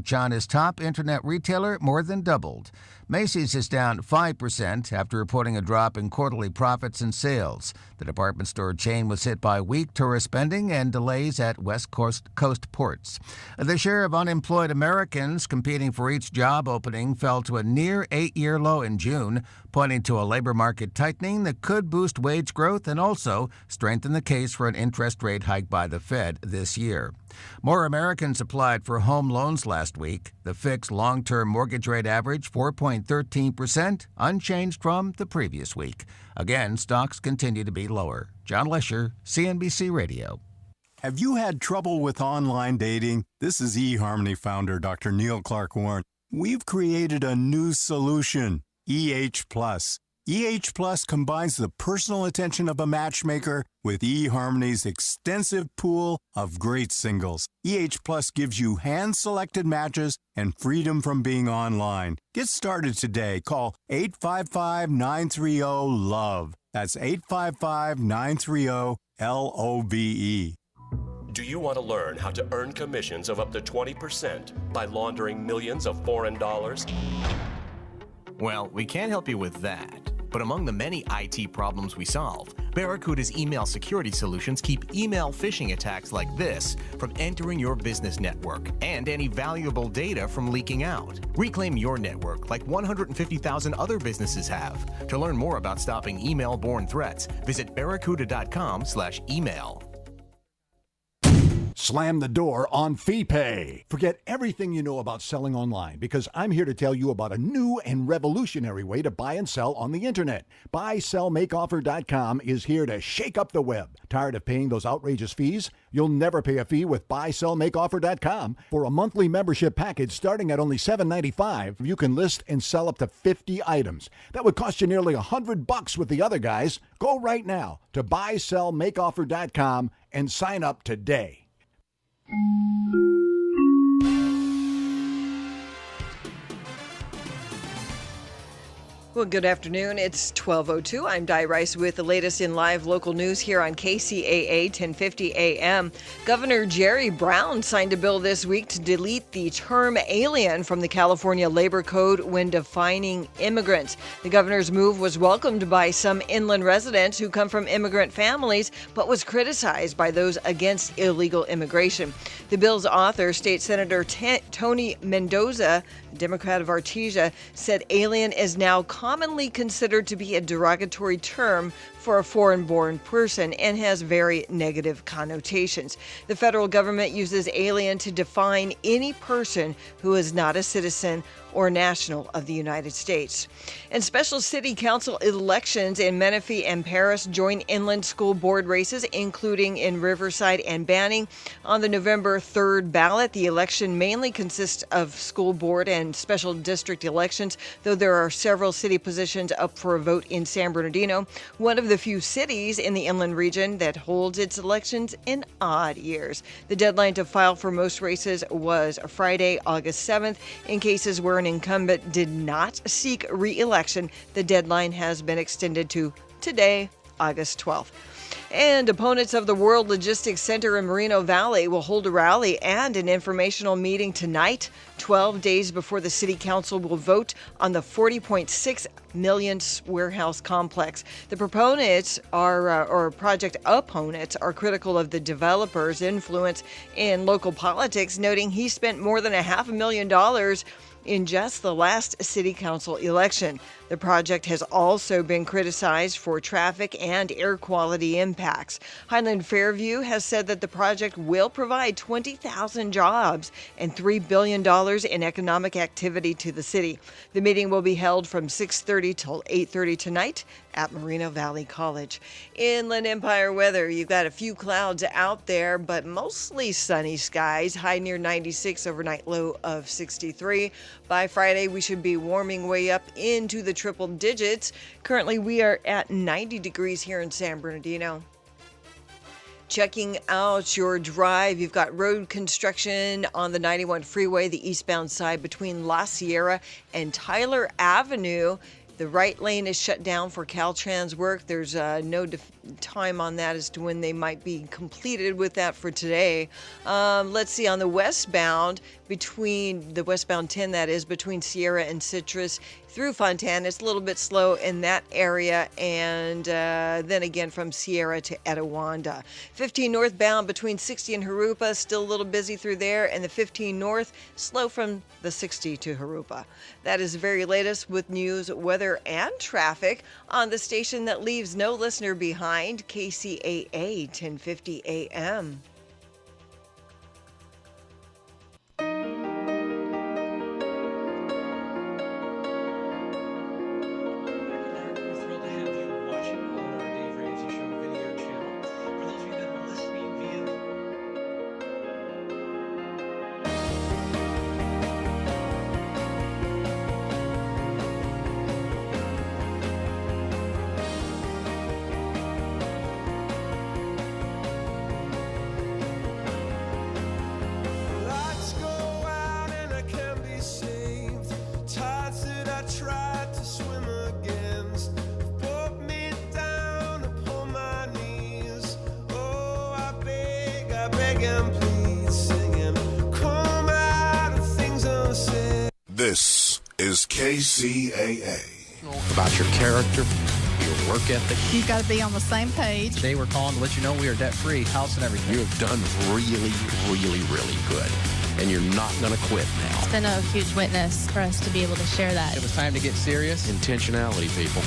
China's top internet retailer more than doubled. Macy's is down 5% after reporting a drop in quarterly profits and sales. The department store chain was hit by weak tourist spending and delays at West Coast ports. The share of unemployed Americans competing for each job opening fell to a near 8-year low in June, pointing to a labor market tightening that could boost wage growth and also strengthen the case for an interest rate hike by the Fed this year. More Americans applied for home loans last week. The fixed long-term mortgage rate average 4.13%, unchanged from the previous week. Again, stocks continue to be lower. John Lesher, CNBC Radio. Have you had trouble with online dating? This is eHarmony founder Dr. Neil Clark Warren. We've created a new solution, EH Plus. EH Plus combines the personal attention of a matchmaker with eHarmony's extensive pool of great singles. EH Plus gives you hand-selected matches and freedom from being online. Get started today. Call 855-930-LOVE. That's 855-930-LOVE. Do you want to learn how to earn commissions of up to 20% by laundering millions of foreign dollars? Well, we can't help you with that. But among the many IT problems we solve, Barracuda's email security solutions keep email phishing attacks like this from entering your business network and any valuable data from leaking out. Reclaim your network like 150,000 other businesses have. To learn more about stopping email-borne threats, visit barracuda.com/email. Slam the door on FeePay. Forget everything you know about selling online because I'm here to tell you about a new and revolutionary way to buy and sell on the internet. BuySellMakeOffer.com is here to shake up the web. Tired of paying those outrageous fees? You'll never pay a fee with BuySellMakeOffer.com. For a monthly membership package starting at only $7.95, you can list and sell up to 50 items. That would cost you nearly $100 with the other guys. Go right now to BuySellMakeOffer.com and sign up today. Well, good afternoon. It's 12:02. I'm Di Rice with the latest in live local news here on Kcaa 1050 AM. Governor Jerry Brown signed a bill this week to delete the term alien from the California Labor Code when defining immigrants. The governor's move was welcomed by some inland residents who come from immigrant families, but was criticized by those against illegal immigration. The bill's author, State Senator Tony Mendoza, Democrat of Artesia, said alien is now commonly considered to be a derogatory term for a foreign-born person and has very negative connotations. The federal government uses alien to define any person who is not a citizen or national of the United States. And special city council elections in Menifee and Paris join inland school board races, including in Riverside and Banning. On the November 3rd ballot, the election mainly consists of school board and special district elections, though there are several city positions up for a vote in San Bernardino, one of the few cities in the inland region that holds its elections in odd years. The deadline to file for most races was Friday, August 7th. In cases where an incumbent did not seek re-election, the deadline has been extended to today, August 12th. And opponents of the World Logistics Center in Moreno Valley will hold a rally and an informational meeting tonight, 12 days before the City Council will vote on the $40.6 million warehouse complex. The proponents or project opponents are critical of the developer's influence in local politics, noting he spent more than $500,000 in just the last city council election. The project has also been criticized for traffic and air quality impacts. Highland Fairview has said that the project will provide 20,000 jobs and $3 billion in economic activity to the city. The meeting will be held from 6:30 till 8:30 tonight at Moreno Valley College. Inland Empire weather, you've got a few clouds out there, but mostly sunny skies. High near 96, overnight low of 63. By Friday, we should be warming way up into the triple digits. Currently, we are at 90 degrees here in San Bernardino. Checking out your drive, you've got road construction on the 91 freeway, the eastbound side between La Sierra and Tyler Avenue. The right lane is shut down for Caltrans work. There's no time on that as to when they might be completed with that for today. Let's see, on the westbound, between the westbound 10, that is, between Sierra and Citrus through Fontana, it's a little bit slow in that area, and then again from Sierra to Etiwanda. 15 northbound between 60 and Jurupa, still a little busy through there, and the 15 north, slow from the 60 to Jurupa. That is the very latest with news, weather, and traffic on the station that leaves no listener behind, KCAA 1050 AM. This is KCAA. About your character, your work ethic. You've got to be on the same page. Today we're calling to let you know we are debt-free, house and everything. You have done really, really, really good. And you're not going to quit now. It's been a huge witness for us to be able to share that. It was time to get serious. Intentionality, people.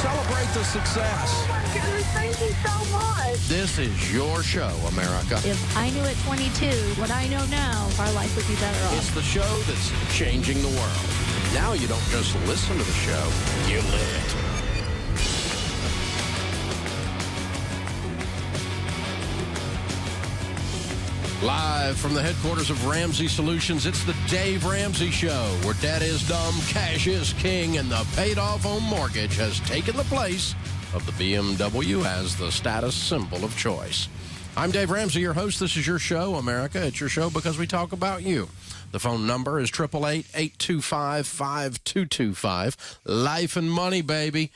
Celebrate the success. Oh my goodness, thank you so much. This is your show, America. If I knew at 22 what I know now, our life would be better off. It's the show that's changing the world. Now you don't just listen to the show, you live it. Live from the headquarters of Ramsey Solutions, it's the Dave Ramsey Show, where debt is dumb, cash is king, and the paid-off home mortgage has taken the place of the BMW as the status symbol of choice. I'm Dave Ramsey, your host. This is your show, America. It's your show because we talk about you. The phone number is 888-825-5225. Life and money, baby.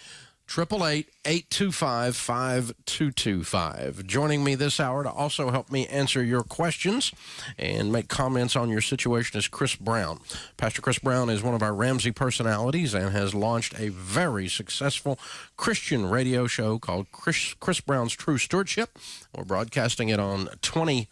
888-825-5225. Joining me this hour to also help me answer your questions and make comments on your situation is Chris Brown. Pastor Chris Brown is one of our Ramsey personalities and has launched a very successful Christian radio show called Chris Brown's True Stewardship. We're broadcasting it on 20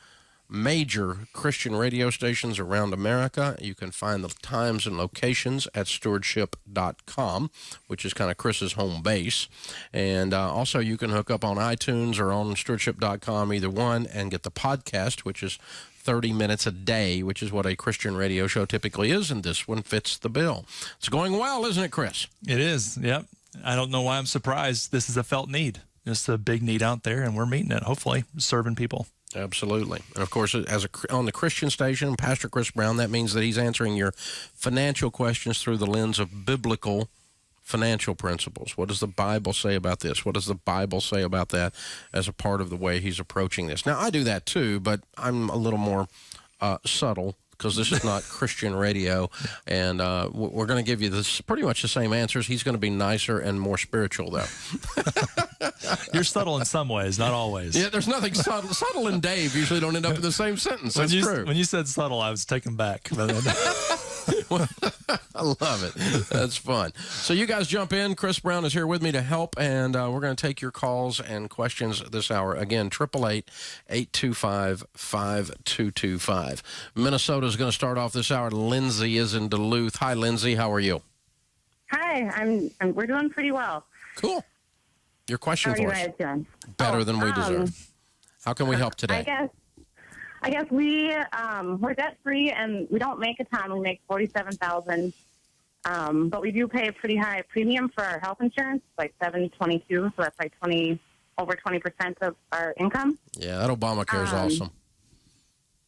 major Christian radio stations around America. You can find the times and locations at stewardship.com, which is kind of Chris's home base. And also you can hook up on iTunes or on stewardship.com, either one, and get the podcast, which is 30 minutes a day, which is what a Christian radio show typically is, and this one fits the bill. It's going well, isn't it, Chris? It is, yep. I don't know why I'm surprised. This is a felt need. It's a big need out there, and we're meeting it, hopefully, serving people. Absolutely. And, of course, on the Christian station, Pastor Chris Brown, that means that he's answering your financial questions through the lens of biblical financial principles. What does the Bible say about this? What does the Bible say about that as a part of the way he's approaching this? Now, I do that too, but I'm a little more subtle because this is not Christian radio, and we're going to give you this pretty much the same answers. He's going to be nicer and more spiritual, though. You're subtle in some ways, not always. Yeah, there's nothing subtle. Subtle and Dave usually don't end up in the same sentence. That's true. When you said subtle, I was taken back. I love it. That's fun. So you guys jump in. Chris Brown is here with me to help, and we're going to take your calls and questions this hour. Again, 888-825-5225. Minnesota is going to start off this hour. Lindsay is in Duluth. Hi, Lindsay. How are you? Hi. We're doing pretty well. Cool. Your question for us. How are you guys doing? Better than we deserve. How can we help today? I guess we're debt free and we don't make a ton. We make $47,000, but we do pay a pretty high premium for our health insurance, like $722. So that's like over 20% of our income. Yeah, that Obamacare is awesome.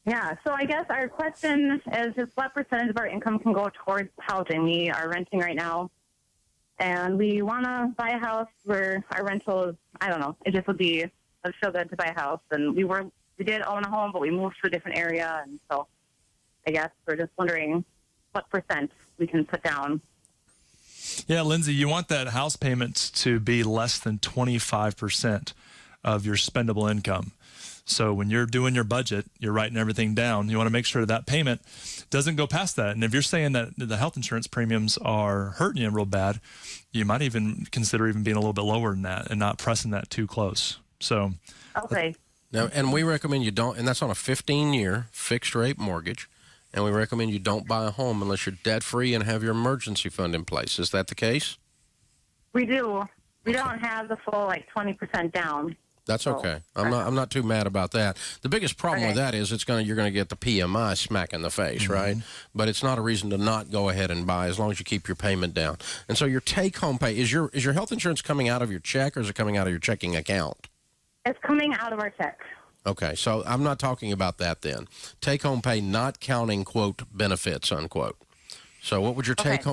Yeah, so I guess our question is just what percentage of our income can go towards housing? We are renting right now, and we want to buy a house where our rental is, I don't know, it just would feel good to buy a house. And we did own a home, but we moved to a different area, and so I guess. We're just wondering what percent we can put down. Yeah, Lindsay, you want that house payment to be less than 25% of your spendable income. So when you're doing your budget, you're writing everything down. You want to make sure that payment doesn't go past that. And if you're saying that the health insurance premiums are hurting you real bad, you might even consider even being a little bit lower than that and not pressing that too close. So, okay. Now, and we recommend you don't, and that's on a 15-year fixed rate mortgage. And we recommend you don't buy a home unless you're debt-free and have your emergency fund in place. Is that the case? We do. We don't have the full 20% down. That's okay. I'm not too mad about that. The biggest problem with that is you're going to get the PMI smack in the face, right? But it's not a reason to not go ahead and buy as long as you keep your payment down. And so your take-home pay, is your health insurance coming out of your check or is it coming out of your checking account? It's coming out of our check. Okay, so I'm not talking about that then. Take-home pay, not counting quote benefits unquote. So what would your take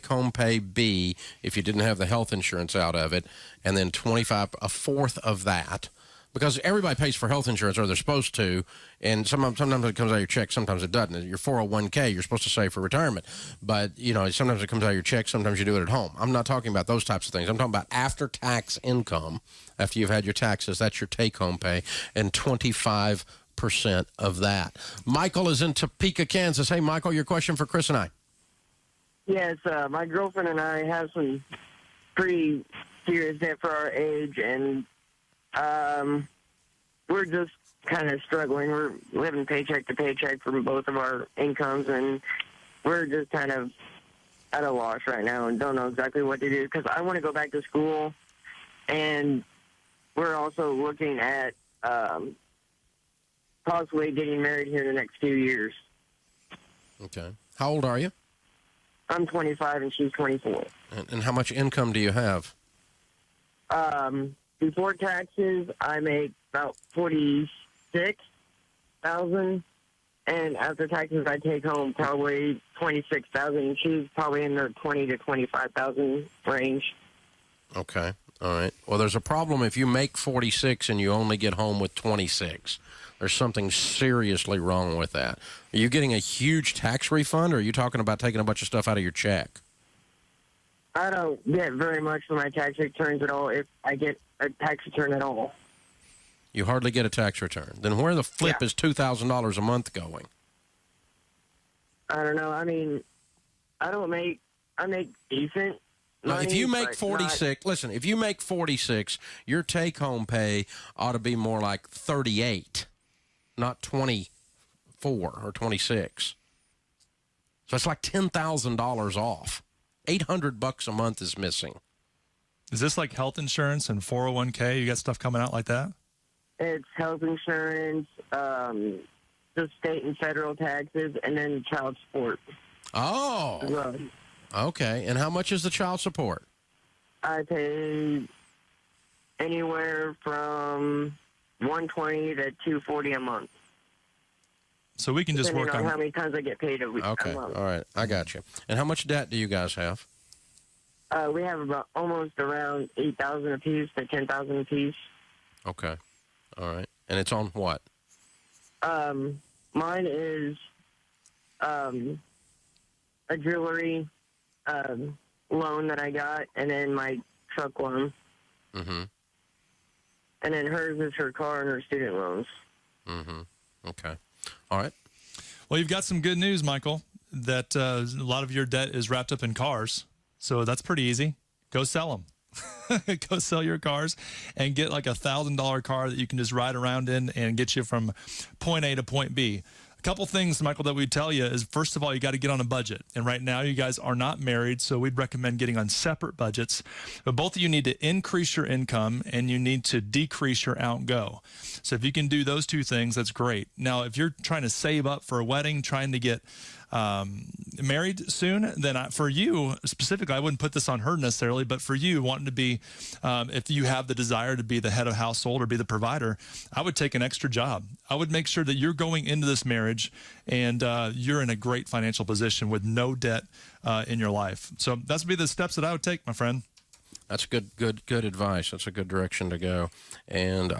home pay be if you didn't have the health insurance out of it, and then a fourth of that, because everybody pays for health insurance or they're supposed to, and sometimes it comes out of your check, sometimes it doesn't. Your 401k you're supposed to save for retirement, but sometimes it comes out of your check, sometimes you do it at home. I'm not talking about those types of things. I'm talking about after-tax income. After you've had your taxes, that's your take-home pay, and 25% of that. Michael is in Topeka, Kansas. Hey, Michael, your question for Chris and I. Yes, my girlfriend and I have some pretty serious debt for our age, and we're just kind of struggling. We're living paycheck to paycheck from both of our incomes, and we're just kind of at a loss right now and don't know exactly what to do because I want to go back to school, and we're also looking at possibly getting married here in the next few years. Okay. How old are you? I'm 25 and she's 24. And how much income do you have? Before taxes, I make about $46,000, and after taxes, I take home probably $26,000. She's probably in the $20,000 to $25,000 range. Okay, all right. Well, there's a problem if you make 46 and you only get home with 26. There's something seriously wrong with that. Are you getting a huge tax refund, or are you talking about taking a bunch of stuff out of your check? I don't get very much for my tax returns at all, if I get a tax return at all. You hardly get a tax return. Then where the flip is $2,000 a month going? I don't know. I mean, I make decent money. If you make 46, listen, if you make 46, your take-home pay ought to be more like 38, not 24 or 26. So it's like $10,000 off. $800 a month is missing. Is this like health insurance and 401k? You got stuff coming out like that? It's health insurance, the state and federal taxes, and then child support. Oh. Well, okay. And how much is the child support? I pay anywhere from $120 to $240 a month. So we can just work on how many times I get paid a week. Okay, a month. all right, I got you. And how much debt do you guys have? We have about almost around $8,000 apiece to $10,000 apiece. Okay, all right. And it's on what? Mine is a jewelry loan that I got, and then my truck loan. Mm-hmm. And then hers is her car and her student loans. Mm-hmm. Okay. All right. Well, you've got some good news, Michael, that a lot of your debt is wrapped up in cars. So that's pretty easy. Go sell them. Go sell your cars and get like $1,000 car that you can just ride around in and get you from point A to point B. A couple things, Michael, that we tell you is, first of all, you got to get on a budget. And right now you guys are not married, so we'd recommend getting on separate budgets. But both of you need to increase your income and you need to decrease your outgo. So if you can do those two things, that's great. Now, if you're trying to save up for a wedding, trying to get married soon, then for you specifically, I wouldn't put this on her necessarily, but for you wanting to be, if you have the desire to be the head of household or be the provider, I would take an extra job. I would make sure that you're going into this marriage and you're in a great financial position with no debt in your life. So that's would be the steps that I would take, my friend. That's good advice. That's a good direction to go. And,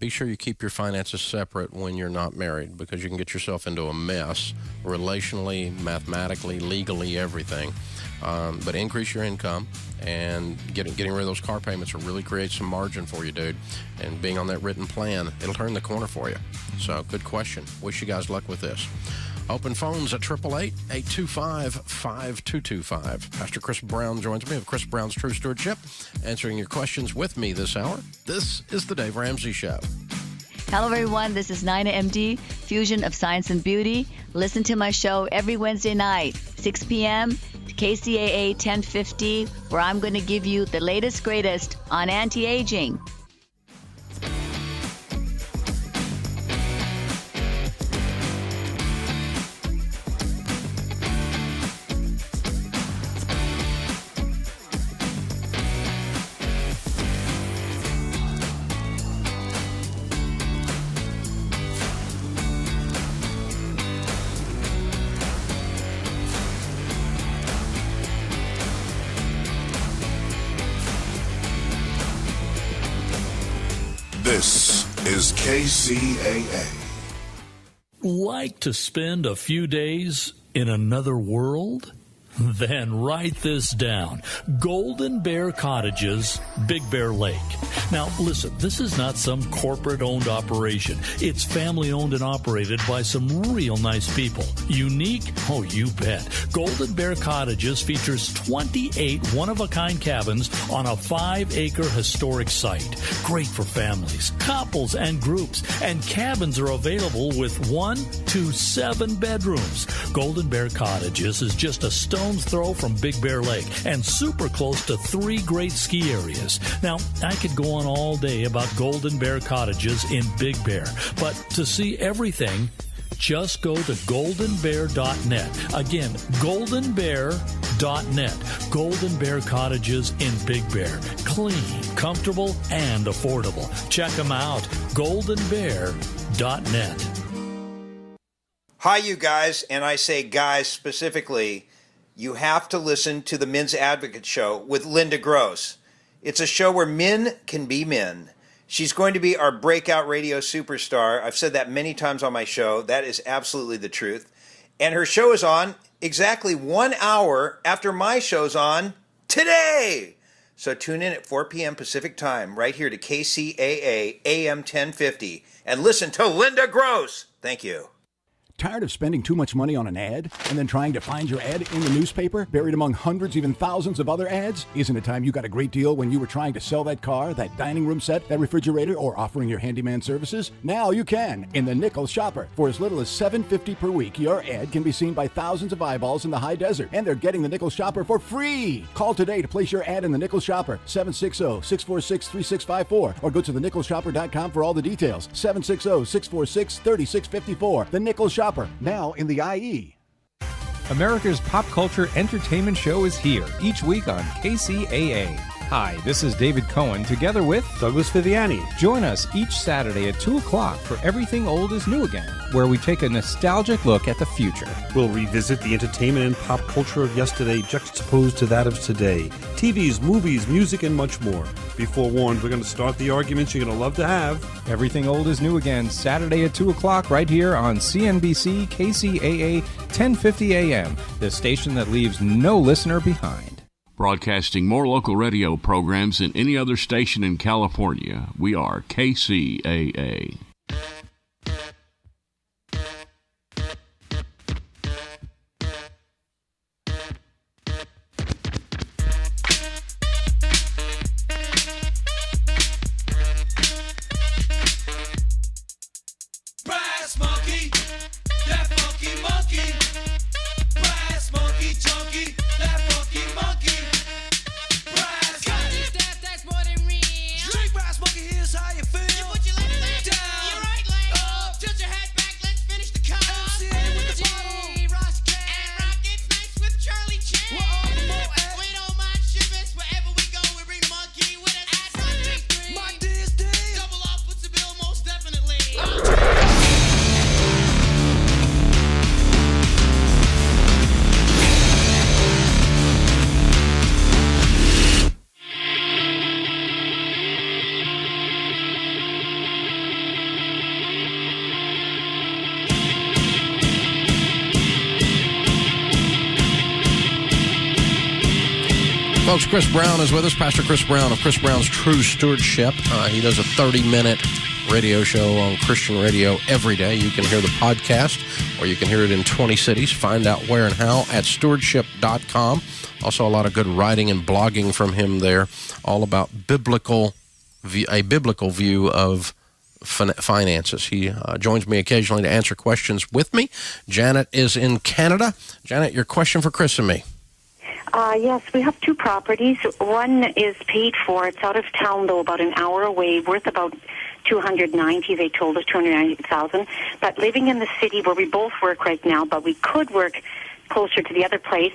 be sure you keep your finances separate when you're not married, because you can get yourself into a mess relationally, mathematically, legally, everything. But increase your income, and getting rid of those car payments will really create some margin for you, dude. And being on that written plan, it'll turn the corner for you. So, good question. Wish you guys luck with this. Open phones at 888-825-5225. Pastor Chris Brown joins me of Chris Brown's True Stewardship, answering your questions with me this hour. This is the Dave Ramsey Show. Hello, everyone. This is Nina MD, Fusion of Science and Beauty. Listen to my show every Wednesday night, 6 p.m., KCAA 1050, where I'm going to give you the latest, greatest on anti-aging. This is KCAA. Like to spend a few days in another world? Then write this down. Golden Bear Cottages, Big Bear Lake. Now, listen, this is not some corporate-owned operation. It's family-owned and operated by some real nice people. Unique? Oh, you bet. Golden Bear Cottages features 28 one-of-a-kind cabins on a 5-acre historic site. Great for families, couples, and groups. And cabins are available with 1 to 7 bedrooms. Golden Bear Cottages is just a stone's throw from Big Bear Lake and super close to 3 great ski areas. Now, I could go on all day about Golden Bear Cottages in Big Bear, but to see everything, just go to goldenbear.net. Again, goldenbear.net. Golden Bear Cottages in Big Bear. Clean, comfortable, and affordable. Check them out. goldenbear.net. Hi, you guys, and I say guys specifically. You have to listen to the Men's Advocate Show with Linda Gross. It's a show where men can be men. She's going to be our breakout radio superstar. I've said that many times on my show. That is absolutely the truth. And her show is on exactly 1 hour after my show's on today. So tune in at 4 p.m. Pacific time right here to KCAA AM 1050 and listen to Linda Gross. Thank you. Tired of spending too much money on an ad and then trying to find your ad in the newspaper, buried among hundreds, even thousands of other ads? Isn't it time you got a great deal when you were trying to sell that car, that dining room set, that refrigerator, or offering your handyman services? Now you can in the Nickel Shopper. For as little as $7.50 per week, your ad can be seen by thousands of eyeballs in the high desert, and they're getting the Nickel Shopper for free. Call today to place your ad in the Nickel Shopper, 760-646-3654, or go to thenickelshopper.com for all the details, 760-646-3654. The Nickel Shopper. Now in the IE. America's pop culture entertainment show is here each week on KCAA. Hi, this is David Cohen together with Douglas Viviani. Join us each Saturday at 2 o'clock for Everything Old is New Again, where we take a nostalgic look at the future. We'll revisit the entertainment and pop culture of yesterday juxtaposed to that of today. TVs, movies, music, and much more. Be forewarned, we're going to start the arguments you're going to love to have. Everything Old is New Again, Saturday at 2 o'clock right here on CNBC KCAA 1050 AM, the station that leaves no listener behind. Broadcasting more local radio programs than any other station in California. We are KCAA. Brass monkey, that funky monkey. Brass monkey, chunky, that funky monkey. Brass monkey, that's more than real. Drink brass monkey, here's how you feel. You put your left leg down, your right leg Folks, Chris Brown is with us, Pastor Chris Brown of Chris Brown's True Stewardship. He does a 30-minute radio show on Christian radio every day. You can hear the podcast, or you can hear it in 20 cities. Find out where and how at stewardship.com. Also, a lot of good writing and blogging from him there, all about a biblical view of finances. He joins me occasionally to answer questions with me. Janet is in Canada. Janet, your question for Chris and me. Yes, we have two properties. One is paid for. It's out of town, though, about an hour away, worth about $290,000. They told us $290,000. But living in the city where we both work right now, but we could work closer to the other place,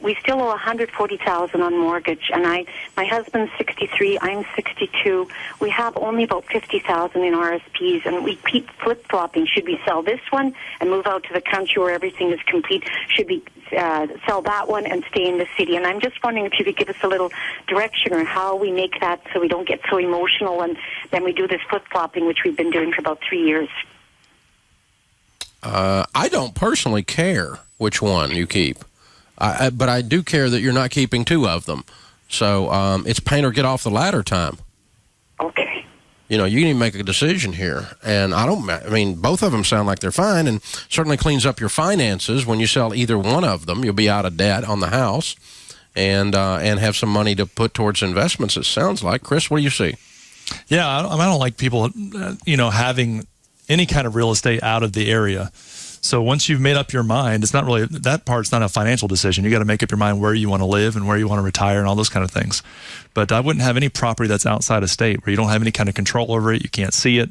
we still owe $140,000 on mortgage. And my husband's 63, I'm 62. We have only about $50,000 in RSPs, and we keep flip-flopping. Should we sell this one and move out to the country where everything is complete? Should we sell that one and stay in the city? And I'm just wondering if you could give us a little direction on how we make that so we don't get so emotional and then we do this flip-flopping, which we've been doing for about 3 years. I don't personally care which one you keep, but I do care that you're not keeping two of them. So it's paint or get off the ladder time. Okay. You know, you need to make a decision here. And I mean, both of them sound like they're fine, and certainly cleans up your finances. When you sell either one of them, you'll be out of debt on the house and have some money to put towards investments, it sounds like. Chris, what do you see? Yeah, I don't like people, having any kind of real estate out of the area. So once you've made up your mind, it's not really, that part's not a financial decision. You got to make up your mind where you want to live and where you want to retire and all those kind of things. But I wouldn't have any property that's outside of state where you don't have any kind of control over it. You can't see it.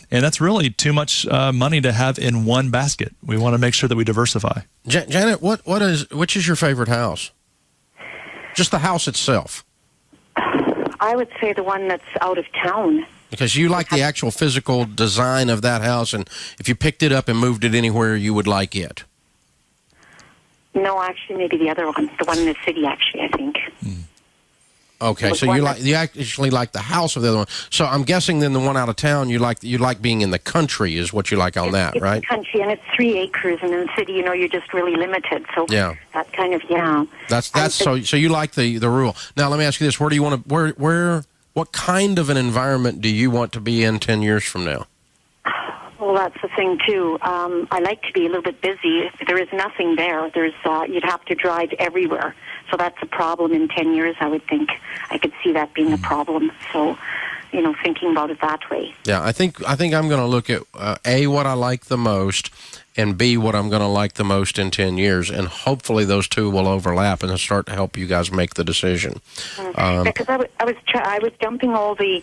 And that's really too much money to have in one basket. We want to make sure that we diversify. Janet, which is your favorite house? Just the house itself. I would say the one that's out of town. Because you like the actual physical design of that house, and if you picked it up and moved it anywhere, you would like it. No, actually, maybe the other one, the one in the city, actually, I think. Okay, so you actually like the house of the other one. So I'm guessing then the one out of town, you like being in the country is what you like on that, it's right? It's country, and it's 3 acres, and in the city, you're just really limited. So yeah, that kind of, yeah. So you like the rule. Now let me ask you this: where do you want to what kind of an environment do you want to be in 10 years from now? Well, that's the thing, too. I like to be a little bit busy. There is nothing there. You'd have to drive everywhere. So that's a problem in 10 years, I would think. I could see that being a problem. So, thinking about it that way. Yeah, I think I'm going to look at, A, what I like the most, and B, what I'm going to like the most in 10 years. And hopefully those two will overlap and start to help you guys make the decision. Because I was dumping all the,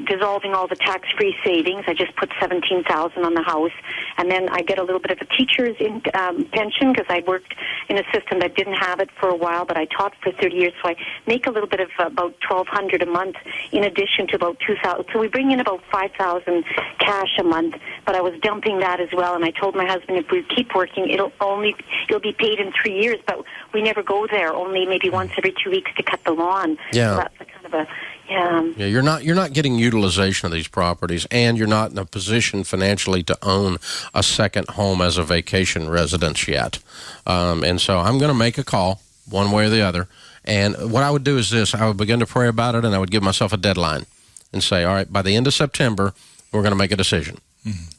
dissolving all the tax-free savings. I just put $17,000 on the house. And then I get a little bit of a teacher's pension because I worked in a system that didn't have it for a while, but I taught for 30 years. So I make a little bit of about $1,200 a month in addition to about $2,000. So we bring in about $5,000 cash a month, but I was dumping that as well. And I told my husband if we keep working, it'll be paid in 3 years, but we never go there. Only maybe once every 2 weeks to cut the lawn. Yeah. So that's a kind of a Yeah, you're not getting utilization of these properties, and you're not in a position financially to own a second home as a vacation residence yet. And so I'm going to make a call one way or the other. And what I would do is this: I would begin to pray about it, and I would give myself a deadline and say, all right, by the end of September, we're going to make a decision.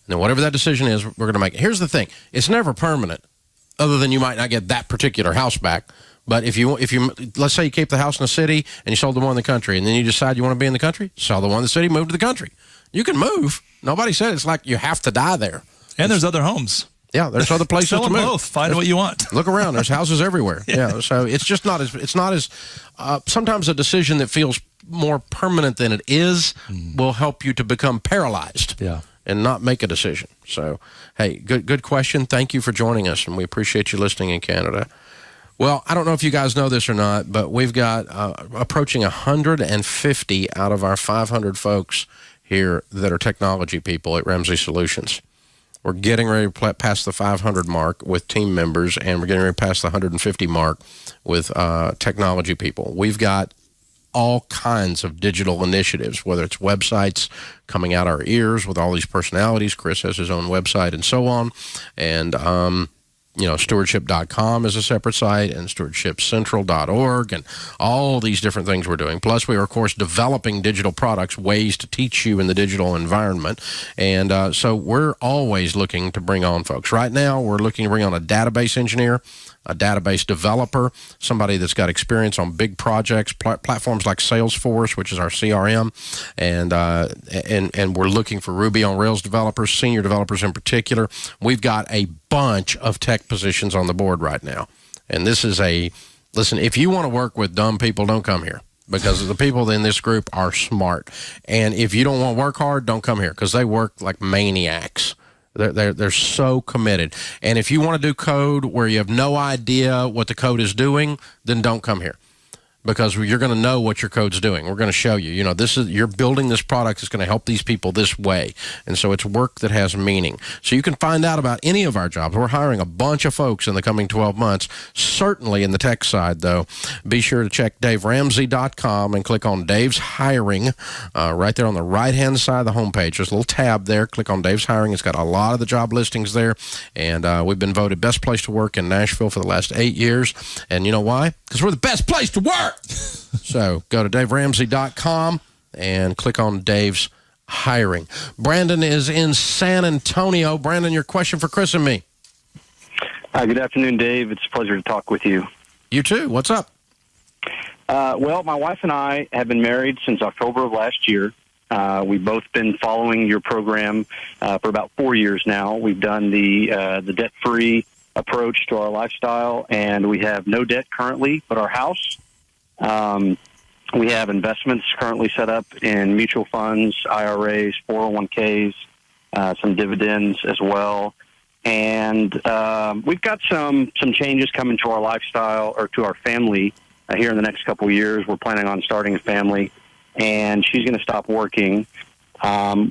Now, whatever that decision is, we're going to make it. Here's the thing. It's never permanent, other than you might not get that particular house back. But if you let's say you keep the house in the city and you sold the one in the country, and then you decide you want to be in the country, sell the one in the city, move to the country. You can move. Nobody said it's like you have to die there. And there's other homes. Yeah, there's other places Sell to them move. both. Find what you want. Look around. There's houses everywhere. Yeah. So it's just not as sometimes a decision that feels more permanent than it is will help you to become paralyzed. Yeah. And not make a decision. So, hey, good question. Thank you for joining us, and we appreciate you listening in Canada. Well, I don't know if you guys know this or not, but we've got approaching 150 out of our 500 folks here that are technology people at Ramsey Solutions. We're getting ready to pass the 500 mark with team members, and we're getting ready to pass the 150 mark with technology people. We've got all kinds of digital initiatives, whether it's websites coming out our ears with all these personalities. Chris has his own website and so on. And stewardship.com is a separate site, and stewardshipcentral.org, and all these different things we're doing. Plus, we are, of course, developing digital products, ways to teach you in the digital environment. And so we're always looking to bring on folks. Right now, we're looking to bring on a database engineer, a database developer, somebody that's got experience on big projects, platforms like Salesforce, which is our CRM, and we're looking for Ruby on Rails developers, senior developers in particular. We've got a bunch of tech positions on the board right now. And this is listen, if you want to work with dumb people, don't come here, because the people in this group are smart. And if you don't want to work hard, don't come here, because they work like maniacs. They're so committed. And if you want to do code where you have no idea what the code is doing, then don't come here, because you're going to know what your code's doing. We're going to show you. You're building this product that's going to help these people this way. And so it's work that has meaning. So you can find out about any of our jobs. We're hiring a bunch of folks in the coming 12 months, certainly in the tech side, though. Be sure to check DaveRamsey.com and click on Dave's Hiring right there on the right-hand side of the homepage. There's a little tab there. Click on Dave's Hiring. It's got a lot of the job listings there. And we've been voted best place to work in Nashville for the last 8 years. And you know why? Because we're the best place to work. So go to DaveRamsey.com and click on Dave's Hiring. Brandon is in San Antonio. Brandon, your question for Chris and me. Hi, good afternoon, Dave. It's a pleasure to talk with you. You too. What's up? Well, my wife and I have been married since October of last year. We've both been following your program for about 4 years now. We've done the debt-free approach to our lifestyle, and we have no debt currently but our house. We have investments currently set up in mutual funds, IRAs, 401ks, some dividends as well. And we've got some changes coming to our lifestyle or to our family here in the next couple of years. We're planning on starting a family, and she's going to stop working.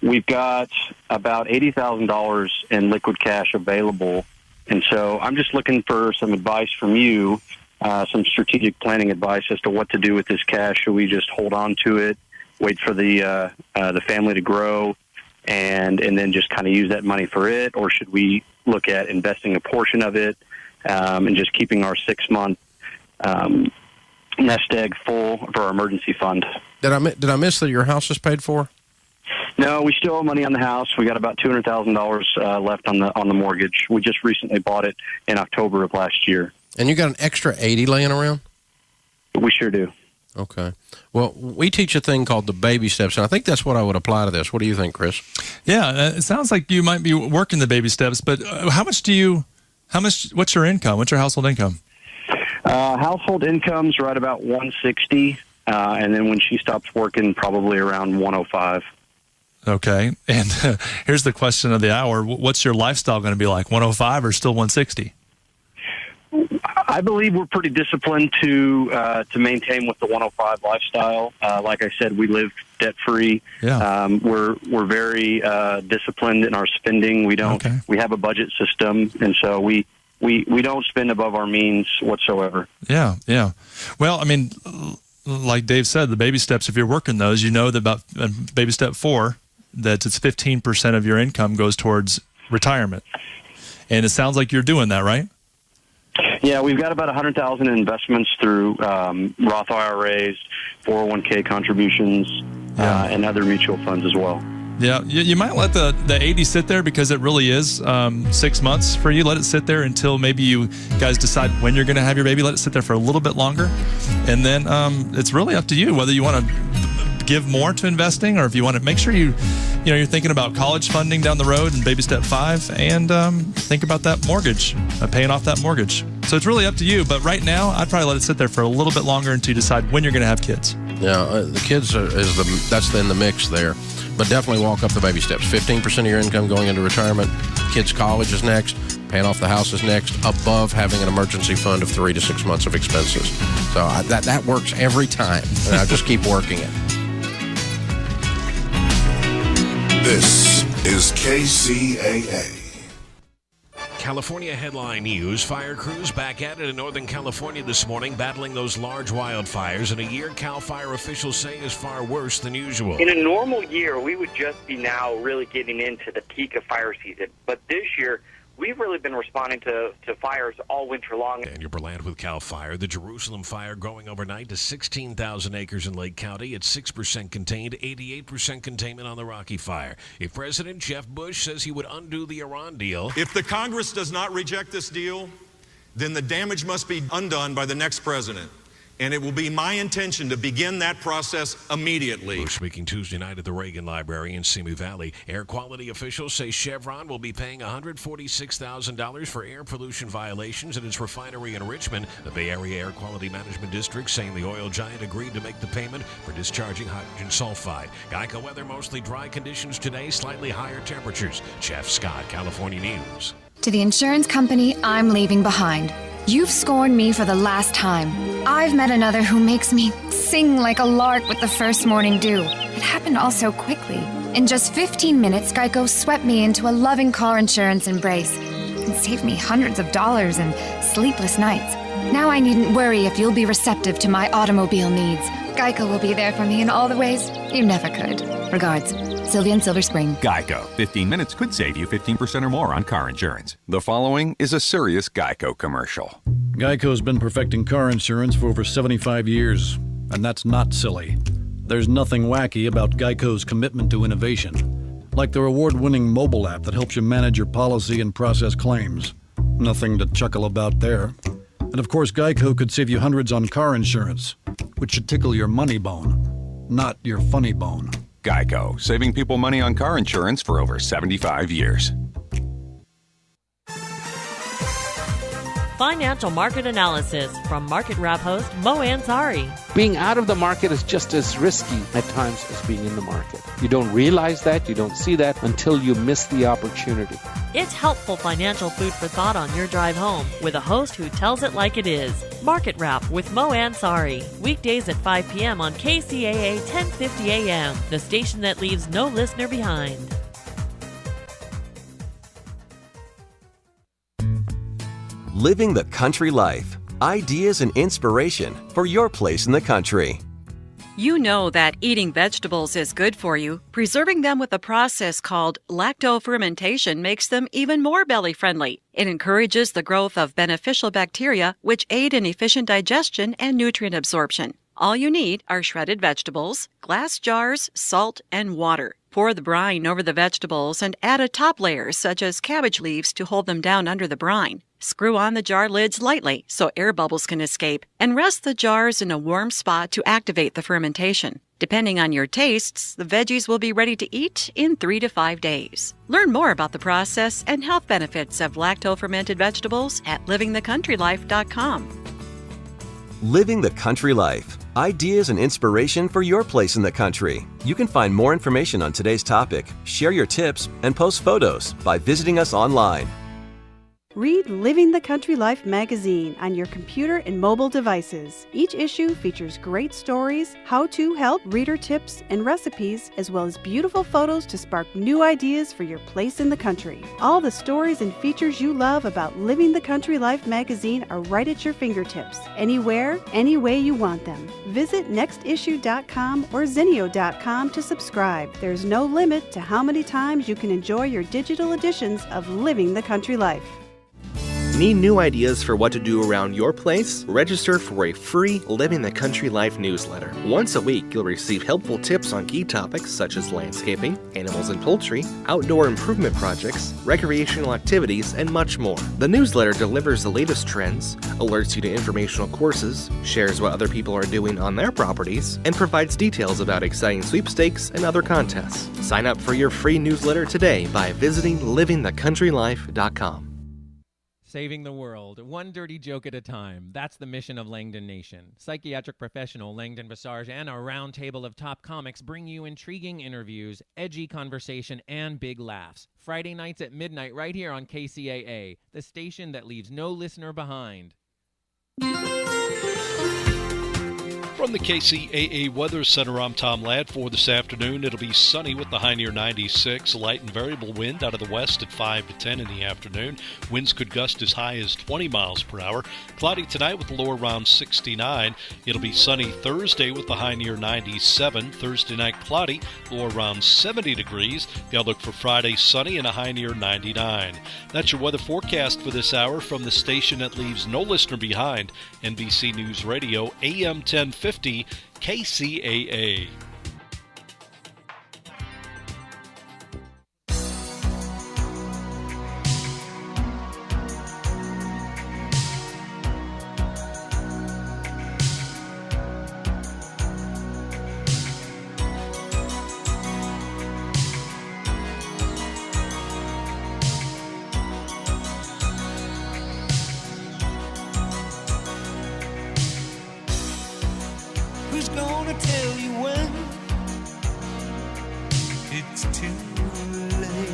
We've got about $80,000 in liquid cash available. And so I'm just looking for some advice from you, some strategic planning advice as to what to do with this cash. Should we just hold on to it, wait for the family to grow, and then just kind of use that money for it? Or should we look at investing a portion of it and just keeping our 6-month nest egg full for our emergency fund? Did I miss that your house is paid for? No, we still owe money on the house. We got about $200,000 left on the mortgage. We just recently bought it in October of last year. And you got an extra 80 laying around? We sure do. Okay. Well, we teach a thing called the baby steps, and I think that's what I would apply to this. What do you think, Chris? Yeah, it sounds like you might be working the baby steps, but what's your income? What's your household income? Household income's right about $160, and then when she stops working, probably around $105. Okay. And here's the question of the hour. What's your lifestyle going to be like, 105 or still 160? I believe we're pretty disciplined to maintain with the 105 lifestyle. Like I said, we live debt-free. Yeah. We're very disciplined in our spending. We have a budget system, and so we don't spend above our means whatsoever. Yeah, yeah. Well, I mean, like Dave said, the baby steps, if you're working those, you know that about baby step 4, that it's 15% of your income goes towards retirement. And it sounds like you're doing that, right? Yeah, we've got about $100,000 in investments through Roth IRAs, 401k contributions, and other mutual funds as well. Yeah, you might let the 80 sit there because it really is 6 months for you. Let it sit there until maybe you guys decide when you're going to have your baby. Let it sit there for a little bit longer. And then it's really up to you whether you want to give more to investing or if you want to make sure you're thinking about college funding down the road and baby step 5 and think about that mortgage, paying off that mortgage. So it's really up to you. But right now, I'd probably let it sit there for a little bit longer until you decide when you're going to have kids. Yeah, the kids that's in the mix there. But definitely walk up the baby steps. 15% of your income going into retirement. Kids' college is next. Paying off the house is next. Above having an emergency fund of 3 to 6 months of expenses. So that works every time. And I just keep working it. This is KCAA. California headline news. Fire crews back at it in Northern California this morning, battling those large wildfires. In a year CAL FIRE officials say is far worse than usual. In a normal year, we would just be now really getting into the peak of fire season. But this year, we've really been responding to fires all winter long. Daniel Berland with CAL FIRE. The Jerusalem fire growing overnight to 16,000 acres in Lake County. It's 6% contained, 88% containment on the Rocky Fire. If President Jeff Bush says he would undo the Iran deal. If the Congress does not reject this deal, then the damage must be undone by the next president. And it will be my intention to begin that process immediately. Bush speaking Tuesday night at the Reagan Library in Simi Valley. Air quality officials say Chevron will be paying $146,000 for air pollution violations at its refinery in Richmond. The Bay Area Air Quality Management District saying the oil giant agreed to make the payment for discharging hydrogen sulfide. Geico weather, mostly dry conditions today, slightly higher temperatures. Jeff Scott, California News. To the insurance company I'm leaving behind. You've scorned me for the last time. I've met another who makes me sing like a lark with the first morning dew. It happened all so quickly. In just 15 minutes, Geico swept me into a loving car insurance embrace and saved me hundreds of dollars and sleepless nights. Now I needn't worry if you'll be receptive to my automobile needs. Geico will be there for me in all the ways you never could. Regards, Sylvia in Silver Spring. Geico. 15 minutes could save you 15% or more on car insurance. The following is a serious Geico commercial. Geico's been perfecting car insurance for over 75 years, and that's not silly. There's nothing wacky about Geico's commitment to innovation, like their award-winning mobile app that helps you manage your policy and process claims. Nothing to chuckle about there. And of course, Geico could save you hundreds on car insurance, which should tickle your money bone, not your funny bone. Geico, saving people money on car insurance for over 75 years. Financial market analysis from Market Wrap host Mo Ansari. Being out of the market is just as risky at times as being in the market. You don't realize that, you don't see that until you miss the opportunity. It's helpful financial food for thought on your drive home with a host who tells it like it is. Market Wrap with Mo Ansari. Weekdays at 5 p.m. on KCAA 1050 AM, the station that leaves no listener behind. Living the country life. Ideas and inspiration for your place in the country. You know that eating vegetables is good for you. Preserving them with a process called lactofermentation makes them even more belly-friendly. It encourages the growth of beneficial bacteria, which aid in efficient digestion and nutrient absorption. All you need are shredded vegetables, glass jars, salt, and water. Pour the brine over the vegetables and add a top layer such as cabbage leaves to hold them down under the brine. Screw on the jar lids lightly so air bubbles can escape, and rest the jars in a warm spot to activate the fermentation. Depending on your tastes, the veggies will be ready to eat in 3 to 5 days. Learn more about the process and health benefits of lacto-fermented vegetables at livingthecountrylife.com. Living the country life. Ideas and inspiration for your place in the country. You can find more information on today's topic, share your tips, and post photos by visiting us online. Read Living the Country Life magazine on your computer and mobile devices. Each issue features great stories, how-to help, reader tips, and recipes, as well as beautiful photos to spark new ideas for your place in the country. All the stories and features you love about Living the Country Life magazine are right at your fingertips, anywhere, any way you want them. Visit nextissue.com or zenio.com to subscribe. There's no limit to how many times you can enjoy your digital editions of Living the Country Life. Need new ideas for what to do around your place? Register for a free Living the Country Life newsletter. Once a week, you'll receive helpful tips on key topics such as landscaping, animals and poultry, outdoor improvement projects, recreational activities, and much more. The newsletter delivers the latest trends, alerts you to informational courses, shares what other people are doing on their properties, and provides details about exciting sweepstakes and other contests. Sign up for your free newsletter today by visiting livingthecountrylife.com. Saving the world, one dirty joke at a time. That's the mission of Langdon Nation. Psychiatric professional Langdon Visage and a round table of top comics bring you intriguing interviews, edgy conversation, and big laughs. Friday nights at midnight right here on KCAA, the station that leaves no listener behind. For From the KCAA Weather Center, I'm Tom Ladd. For this afternoon, it'll be sunny with the high near 96. A light and variable wind out of the west at 5 to 10 in the afternoon. Winds could gust as high as 20 miles per hour. Cloudy tonight with the low around 69. It'll be sunny Thursday with the high near 97. Thursday night cloudy, low around 70 degrees. The outlook for Friday, sunny and a high near 99. That's your weather forecast for this hour from the station that leaves no listener behind. NBC News Radio, AM 1050. KCAA. Who's gonna tell you when it's too late?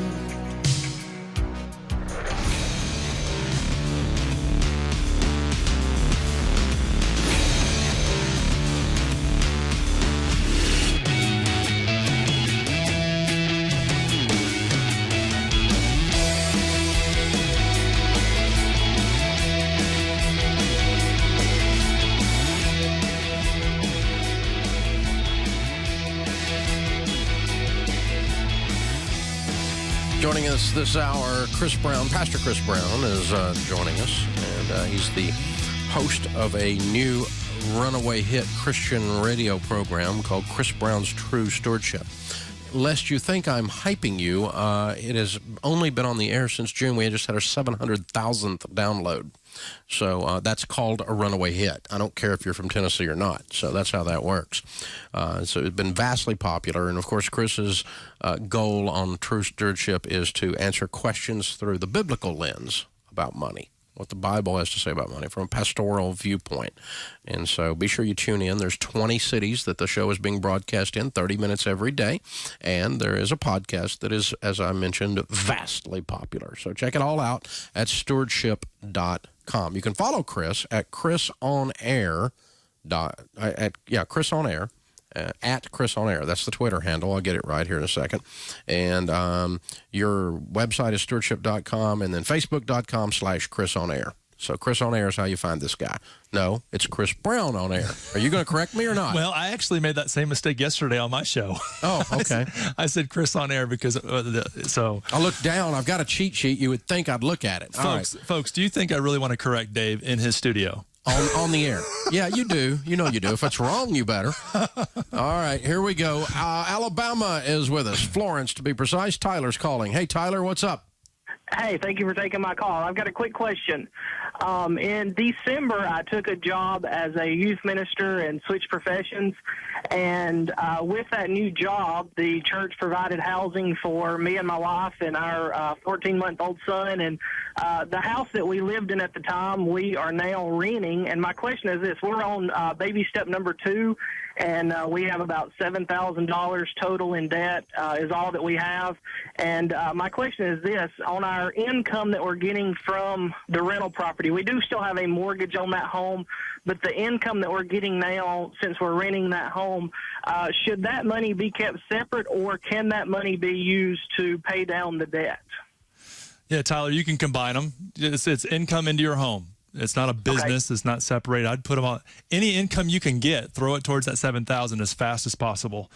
Joining us this hour, Chris Brown. Pastor Chris Brown is joining us, and he's the host of a new runaway hit Christian radio program called Chris Brown's True Stewardship. Lest you think I'm hyping you, it has only been on the air since June. We just had our 700,000th download. So that's called a runaway hit. I don't care if you're from Tennessee or not. So that's how that works. So it's been vastly popular. And, of course, Chris's goal on True Stewardship is to answer questions through the biblical lens about money, what the Bible has to say about money from a pastoral viewpoint. And so be sure you tune in. There's 20 cities that the show is being broadcast in, 30 minutes every day. And there is a podcast that is, as I mentioned, vastly popular. So check it all out at stewardship.com. You can follow Chris at Chris On Air. Chris On Air. At Chris On Air. That's the Twitter handle. I'll get it right here in a second. And your website is stewardship.com, and then facebook.com/Chris On Air. So Chris On Air is how you find this guy. No, it's Chris Brown On Air. Are you going to correct me or not? Well, I actually made that same mistake yesterday on my show. Oh, okay. I said Chris On Air because so I looked down. I've got a cheat sheet. You would think I'd look at it. Folks, do you think I really want to correct Dave in his studio? On the air. Yeah, you do. You know you do. If it's wrong, you better. All right, here we go. Alabama is with us. Florence, to be precise. Tyler's calling. Hey, Tyler, what's up? Hey, thank you for taking my call. I've got a quick question. In December, I took a job as a youth minister and switched professions. And with that new job, the church provided housing for me and my wife and our 14-month-old son. And the house that we lived in at the time, we are now renting. And my question is this. We're on baby step number 2. And we have about $7,000 total in debt is all that we have. And my question is this. On our income that we're getting from the rental property, we do still have a mortgage on that home, but the income that we're getting now, since we're renting that home, should that money be kept separate, or can that money be used to pay down the debt? Yeah, Tyler, you can combine them. It's income into your home. It's not a business. Okay. It's not separated. I'd put them on any income you can get. Throw it towards that $7,000 as fast as possible.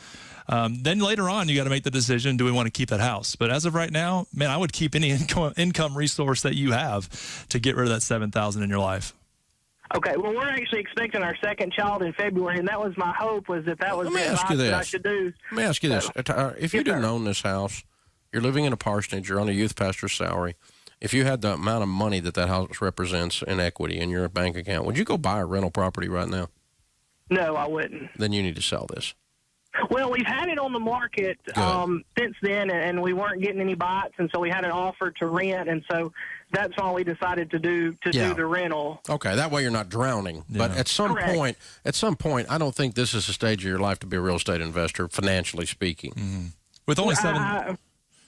Then later on, you got to make the decision: do we want to keep that house? But as of right now, man, I would keep any income resource that you have to get rid of that $7,000 in your life. Okay. Well, we're actually expecting our second child in February, and that was my hope. Was that was the advice that I should do? Let me ask you this: if you didn't own this house, you're living in a parsonage, you're on a youth pastor's salary. If you had the amount of money that house represents in equity in your bank account, would you go buy a rental property right now? No, I wouldn't. Then you need to sell this. Well, we've had it on the market since then, and we weren't getting any bites, and so we had an offer to rent, and so that's all we decided to do the rental. Okay, that way you're not drowning. Yeah. But at some point, I don't think this is a stage of your life to be a real estate investor, financially speaking. Mm-hmm. With only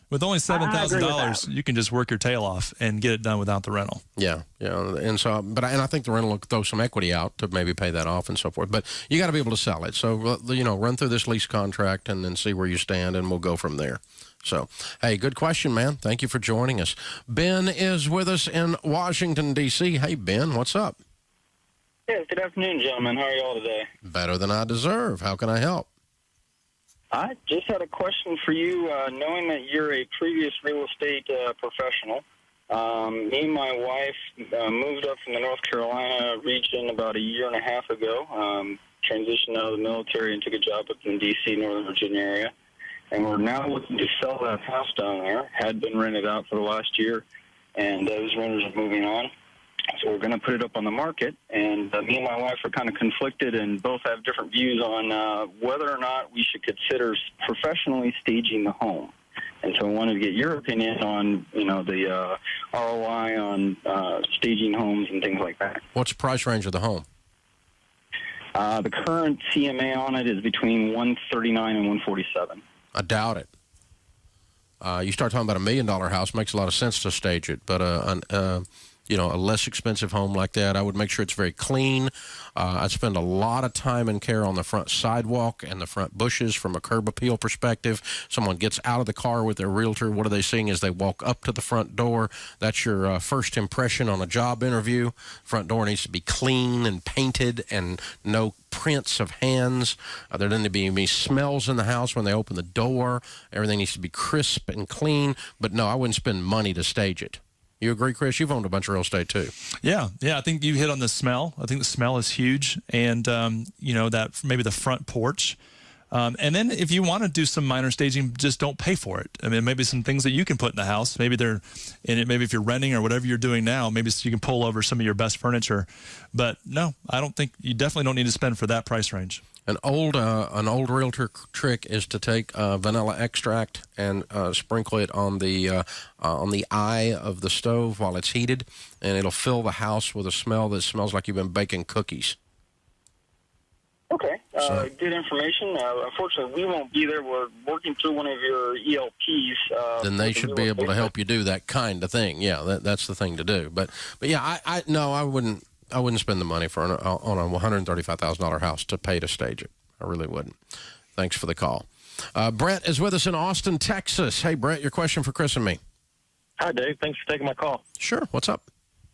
With only $7,000, you can just work your tail off and get it done without the rental. Yeah, and so, I think the rental will throw some equity out to maybe pay that off and so forth. But you got to be able to sell it. So run through this lease contract and then see where you stand, and we'll go from there. So, hey, good question, man. Thank you for joining us. Ben is with us in Washington, D.C. Hey, Ben, what's up? Yes, good afternoon, gentlemen. How are you all today? Better than I deserve. How can I help? I just had a question for you. Knowing that you're a previous real estate professional, me and my wife moved up from the North Carolina region about a year and a half ago, transitioned out of the military and took a job up in the D.C., Northern Virginia area. And we're now looking to sell that house down there. Had been rented out for the last year, and those renters are moving on. So we're going to put it up on the market, and me and my wife are kind of conflicted and both have different views on whether or not we should consider professionally staging the home. And so I wanted to get your opinion on, the ROI on staging homes and things like that. What's the price range of the home? The current CMA on it is between $139 and $147. I doubt it. You start talking about $1 million house, makes a lot of sense to stage it, but a less expensive home like that, I would make sure it's very clean. I'd spend a lot of time and care on the front sidewalk and the front bushes from a curb appeal perspective. Someone gets out of the car with their realtor. What are they seeing as they walk up to the front door? That's your first impression on a job interview. Front door needs to be clean and painted and no prints of hands. There doesn't need to be any smells in the house when they open the door. Everything needs to be crisp and clean. But no, I wouldn't spend money to stage it. You agree, Chris? You've owned a bunch of real estate, too. Yeah. I think you hit on the smell. I think the smell is huge. And, that maybe the front porch. And then if you want to do some minor staging, just don't pay for it. I mean, maybe some things that you can put in the house. Maybe they're in it. Maybe if you're renting or whatever you're doing now, maybe you can pull over some of your best furniture. But no, I don't think you definitely don't need to spend for that price range. An old realtor trick is to take vanilla extract and sprinkle it on the eye of the stove while it's heated, and it'll fill the house with a smell that smells like you've been baking cookies. Okay, good information. Unfortunately, we won't be there. We're working through one of your ELPs. Then they should be able to help you do that kind of thing. Yeah, that's the thing to do. But yeah, I wouldn't. I wouldn't spend the money on a $135,000 house to pay to stage it. I really wouldn't. Thanks for the call. Brett is with us in Austin, Texas. Hey, Brett, your question for Chris and me. Hi, Dave. Thanks for taking my call. Sure. What's up?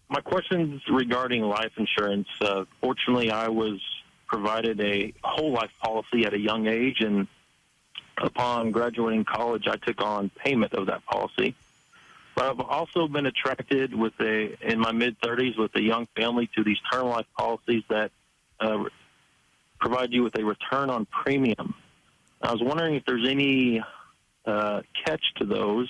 My question is regarding life insurance. Fortunately, I was provided a whole life policy at a young age, and upon graduating college, I took on payment of that policy. But I've also been attracted in my mid-30s with a young family to these term life policies that provide you with a return on premium. I was wondering if there's any catch to those,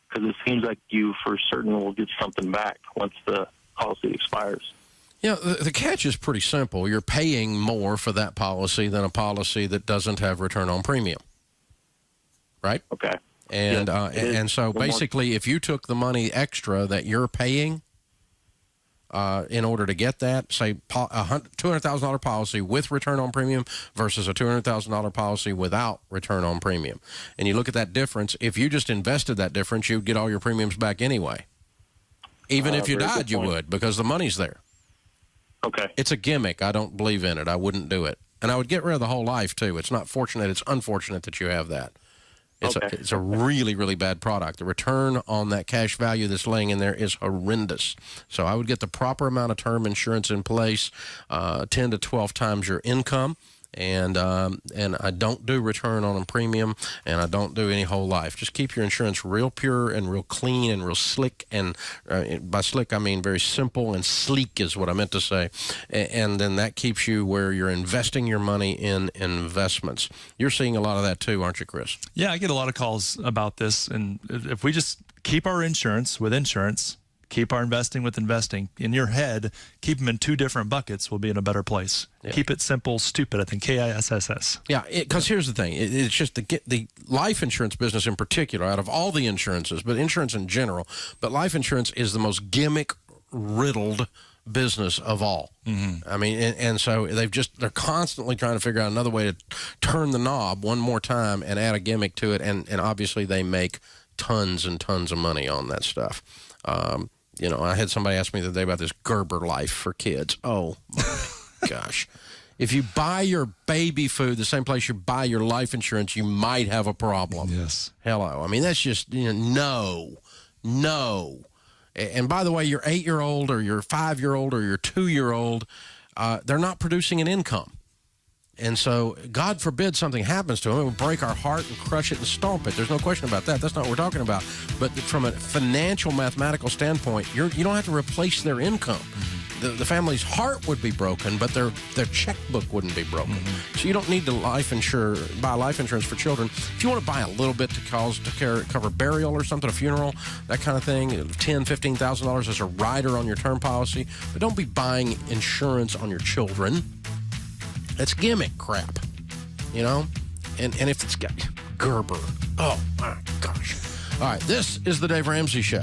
because it seems like you for certain will get something back once the policy expires. Yeah, the catch is pretty simple. You're paying more for that policy than a policy that doesn't have return on premium, right? Okay. And so basically, if you took the money extra that you're paying in order to get that, say a $200,000 policy with return on premium versus a $200,000 policy without return on premium, and you look at that difference, if you just invested that difference, you'd get all your premiums back anyway. Even if you died, you would, because the money's there. Okay. It's a gimmick. I don't believe in it. I wouldn't do it. And I would get rid of the whole life, too. It's not fortunate. It's unfortunate that you have that. It's a really, really bad product. The return on that cash value that's laying in there is horrendous. So I would get the proper amount of term insurance in place, 10 to 12 times your income. And I don't do return on a premium, and I don't do any whole life. Just keep your insurance real pure and real clean and real slick. And by slick, I mean very simple, and sleek is what I meant to say. And then that keeps you where you're investing your money in investments. You're seeing a lot of that too, aren't you, Chris? Yeah, I get a lot of calls about this. And if we just keep our insurance with insurance, keep our investing with investing, in your head, keep them in two different buckets, we'll be in a better place. Yeah. Keep it simple, stupid, I think, KISSS. Yeah, because here's the thing. It's just the life insurance business in particular, out of all the insurances, but insurance in general, but life insurance is the most gimmick-riddled business of all. Mm-hmm. I mean, and so they're constantly trying to figure out another way to turn the knob one more time and add a gimmick to it, and obviously they make tons and tons of money on that stuff. I had somebody ask me the other day about this Gerber Life for kids. Oh, my gosh. If you buy your baby food the same place you buy your life insurance, you might have a problem. Yes. Hello. I mean, that's just, no. And by the way, your 8-year-old or your 5-year-old or your 2-year-old, they're not producing an income. And so, God forbid something happens to them. It will break our heart and crush it and stomp it. There's no question about that. That's not what we're talking about. But from a financial, mathematical standpoint, you don't have to replace their income. The family's heart would be broken, but their checkbook wouldn't be broken. So you don't need to buy life insurance for children. If you want to buy a little bit to cover burial or something, a funeral, that kind of thing, $10,000, $15,000 as a rider on your term policy. But don't be buying insurance on your children. That's gimmick crap, And if it's got Gerber, oh my gosh. All right, this is the Dave Ramsey Show.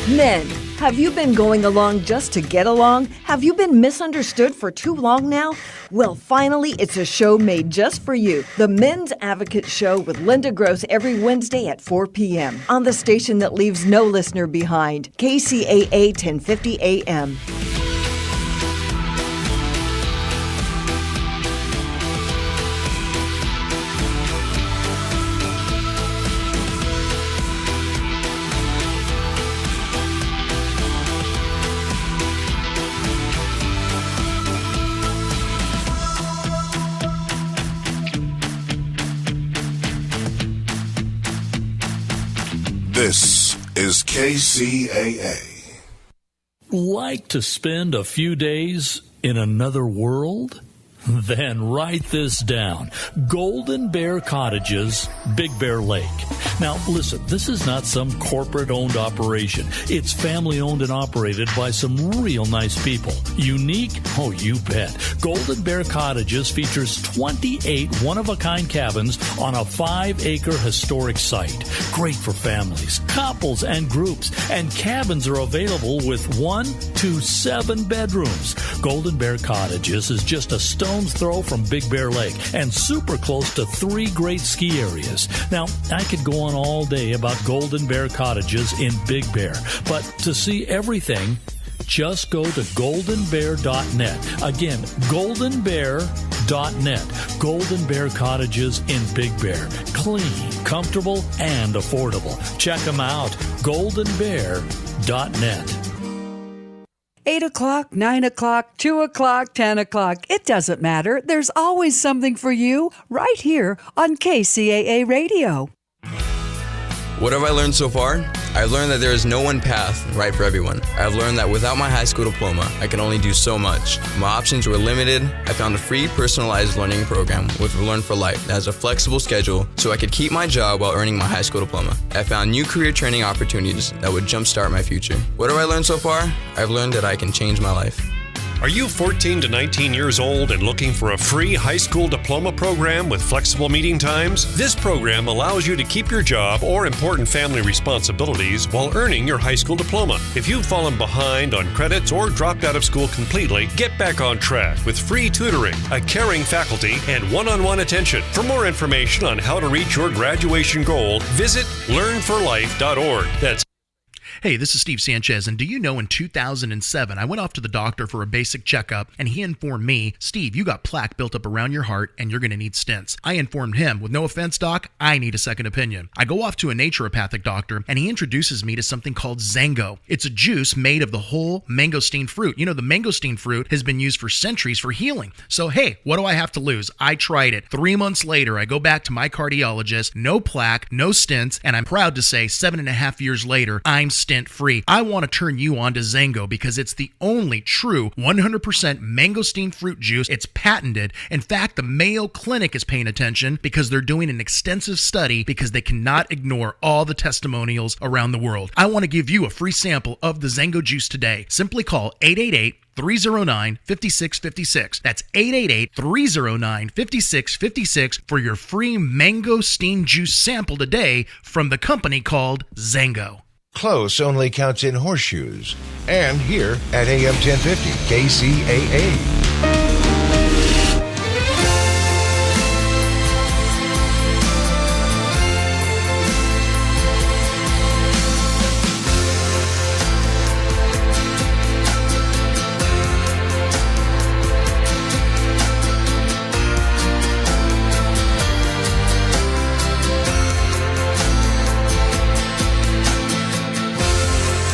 Men, have you been going along just to get along? Have you been misunderstood for too long now? Well, finally, it's a show made just for you. The Men's Advocate Show with Linda Gross every Wednesday at 4 p.m. on the station that leaves no listener behind. KCAA 1050 AM. This is KCAA. Like to spend a few days in another world? Then write this down. Golden Bear Cottages, Big Bear Lake. Now, listen, this is not some corporate-owned operation. It's family-owned and operated by some real nice people. Unique? Oh, you bet. Golden Bear Cottages features 28 one-of-a-kind cabins on a 5-acre historic site. Great for families, couples, and groups. And cabins are available with 1 to 7 bedrooms. Golden Bear Cottages is just a stone's throw from Big Bear Lake and super close to 3 great ski areas. Now, I could go on all day about Golden Bear Cottages in Big Bear, but to see everything, just go to goldenbear.net. Again, goldenbear.net. Golden Bear Cottages in Big Bear. Clean, comfortable, and affordable. Check them out. goldenbear.net. 8 o'clock, 9 o'clock, 2 o'clock, 10 o'clock. It doesn't matter. There's always something for you right here on KCAA Radio. What have I learned so far? I've learned that there is no one path right for everyone. I've learned that without my high school diploma, I can only do so much. My options were limited. I found a free personalized learning program with Learn for Life that has a flexible schedule so I could keep my job while earning my high school diploma. I found new career training opportunities that would jumpstart my future. What have I learned so far? I've learned that I can change my life. Are you 14 to 19 years old and looking for a free high school diploma program with flexible meeting times? This program allows you to keep your job or important family responsibilities while earning your high school diploma. If you've fallen behind on credits or dropped out of school completely, get back on track with free tutoring, a caring faculty, and one-on-one attention. For more information on how to reach your graduation goal, visit learnforlife.org. That's Hey, this is Steve Sanchez, and do you know in 2007, I went off to the doctor for a basic checkup, and he informed me, Steve, you got plaque built up around your heart, and you're going to need stents. I informed him, with no offense, doc, I need a second opinion. I go off to a naturopathic doctor, and he introduces me to something called Zango. It's a juice made of the whole mangosteen fruit. You know, the mangosteen fruit has been used for centuries for healing. So, hey, what do I have to lose? I tried it. 3 months later, I go back to my cardiologist, no plaque, no stents, and I'm proud to say 7.5 years later, I'm stent-free. I want to turn you on to Zango because it's the only true 100% mangosteen fruit juice. It's patented. In fact, the Mayo Clinic is paying attention because they're doing an extensive study because they cannot ignore all the testimonials around the world. I want to give you a free sample of the Zango juice today. Simply call 888-309-5656. That's 888-309-5656 for your free mangosteen juice sample today from the company called Zango. Close only counts in horseshoes. And here at AM 1050 KCAA.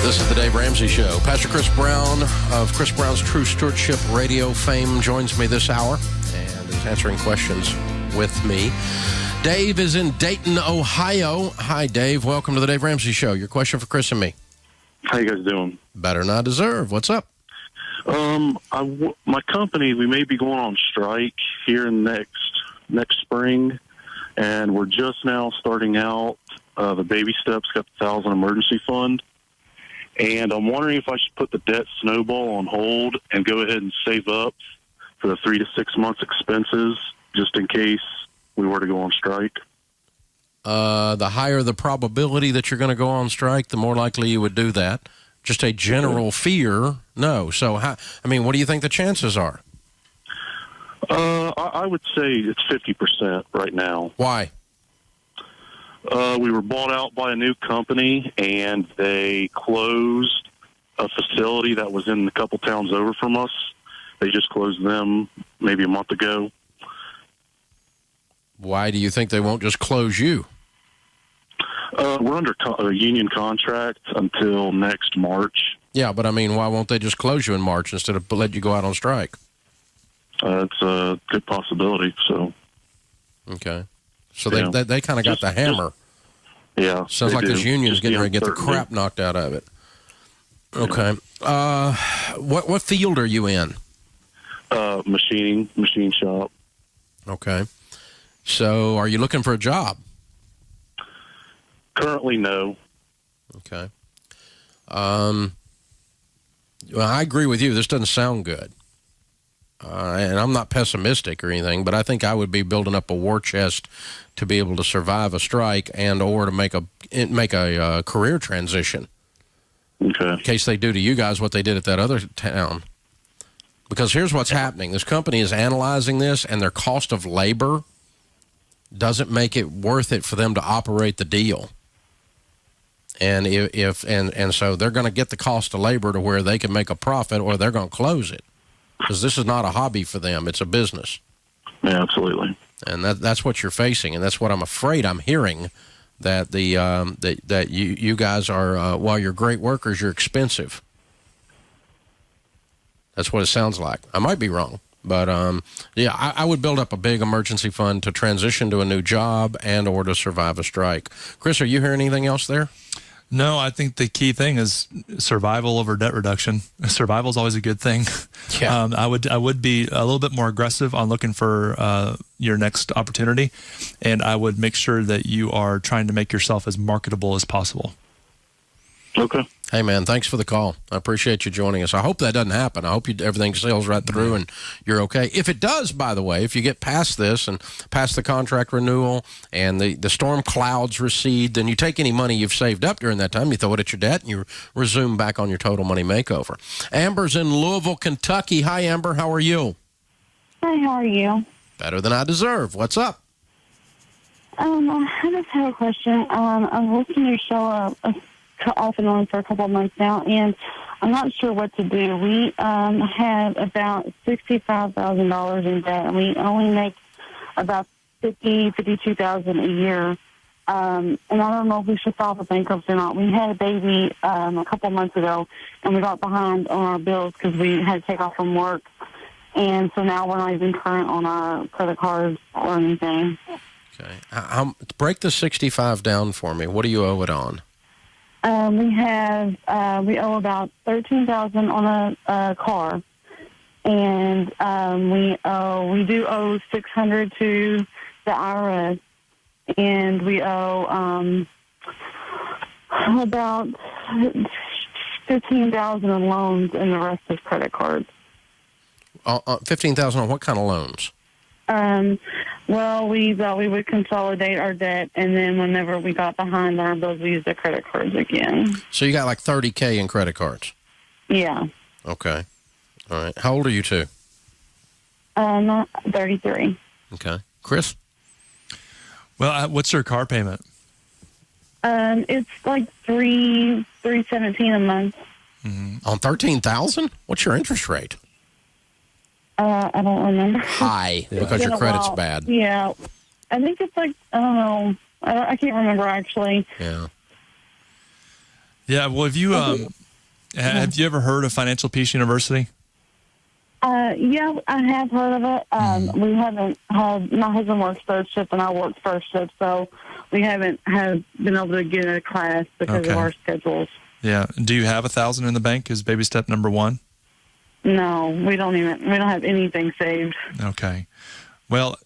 This is the Dave Ramsey Show. Pastor Chris Brown of Chris Brown's True Stewardship Radio fame joins me this hour and is answering questions with me. Dave is in Dayton, Ohio. Hi, Dave. Welcome to the Dave Ramsey Show. Your question for Chris and me. How you guys doing? Better than I deserve. What's up? My company, we may be going on strike here next spring, and we're just now starting out the baby steps, got the 1,000 emergency fund. And I'm wondering if I should put the debt snowball on hold and go ahead and save up for the 3 to 6 months expenses just in case we were to go on strike. The higher the probability that you're going to go on strike, the more likely you would do that. Just a general fear, no. So, what do you think the chances are? I would say it's 50% right now. Why? We were bought out by a new company, and they closed a facility that was in a couple towns over from us. They just closed them maybe a month ago. Why do you think they won't just close you? We're under a union contract until next March. Yeah, but why won't they just close you in March instead of let you go out on strike? It's a good possibility. So, okay. So they kind of got the hammer. Yeah. Sounds like this union's getting ready to get the crap knocked out of it. Okay. What field are you in? Machine shop. Okay. So are you looking for a job? Currently, no. Okay. Well, I agree with you. This doesn't sound good. And I'm not pessimistic or anything, but I think I would be building up a war chest to be able to survive a strike and or to make a career transition. Okay. In case they do to you guys what they did at that other town. Because here's what's happening. This company is analyzing this, and their cost of labor doesn't make it worth it for them to operate the deal. And so they're going to get the cost of labor to where they can make a profit, or they're going to close it. Because this is not a hobby for them; it's a business. Yeah, absolutely. And that's what you're facing, and that's what I'm afraid I'm hearing. That that you guys are, while you're great workers, you're expensive. That's what it sounds like. I might be wrong, but yeah, I would build up a big emergency fund to transition to a new job and or to survive a strike. Chris, are you hearing anything else there? No, I think the key thing is survival over debt reduction. Survival is always a good thing. Yeah. I would be a little bit more aggressive on looking for your next opportunity, and I would make sure that you are trying to make yourself as marketable as possible. Okay. Hey, man, thanks for the call. I appreciate you joining us. I hope that doesn't happen. I hope everything sails right through and you're okay. If it does, by the way, if you get past this and past the contract renewal and the storm clouds recede, then you take any money you've saved up during that time, you throw it at your debt, and you resume back on your total money makeover. Amber's in Louisville, Kentucky. Hi, Amber. How are you? Hi, how are you? Better than I deserve. What's up? I just have a question. I've listened to your show off and on for a couple of months now, and I'm not sure what to do. We have about $65,000 in debt, and we only make about $52,000 a year. And I don't know if we should file for bankruptcy or not. We had a baby a couple of months ago, and we got behind on our bills because we had to take off from work. And so now we're not even current on our credit cards or anything. Okay. Break the 65 down for me. What do you owe it on? We owe about $13,000 on a car, and we do owe $600 to the IRS, and we owe about $15,000 in loans, and the rest is credit cards. $15,000 on what kind of loans? Well, we thought we would consolidate our debt, and then whenever we got behind on our bills, we used the credit cards again. So you got like $30K in credit cards? Yeah. Okay. All right. How old are you two? 33. Okay. Chris? Well, what's your car payment? It's like $317 a month. Mm-hmm. On $13,000? What's your interest rate? I don't remember. High, because your credit's bad. Yeah. I think it's like, I don't know. I can't remember, actually. Yeah. Yeah. Well, have you ever heard of Financial Peace University? Yeah, I have heard of it. We haven't had, my husband works third shift and I work first shift, so we haven't been able to get in a class because of our schedules. Yeah. Do you have $1,000 in the bank as baby step number 1? No, we don't have anything saved. Okay. Well,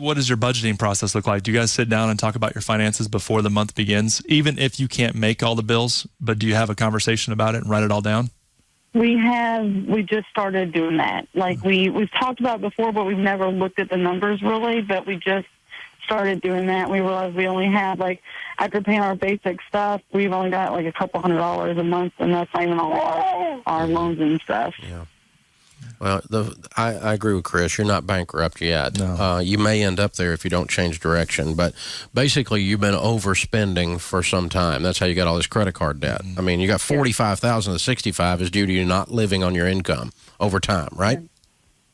what does your budgeting process look like? Do you guys sit down and talk about your finances before the month begins, even if you can't make all the bills, but do you have a conversation about it and write it all down? We just started doing that. Like we've talked about it before, but we've never looked at the numbers really, but we just started doing that. We realized we only have, like, after paying our basic stuff, we've only got like a couple $100 a month, and that's not even all our loans and stuff. Yeah. Well, I agree with Chris. You're not bankrupt yet. No. You may end up there if you don't change direction. But basically, you've been overspending for some time. That's how you got all this credit card debt. I mean, you got $45,000 of the $65,000 is due to you not living on your income over time, right?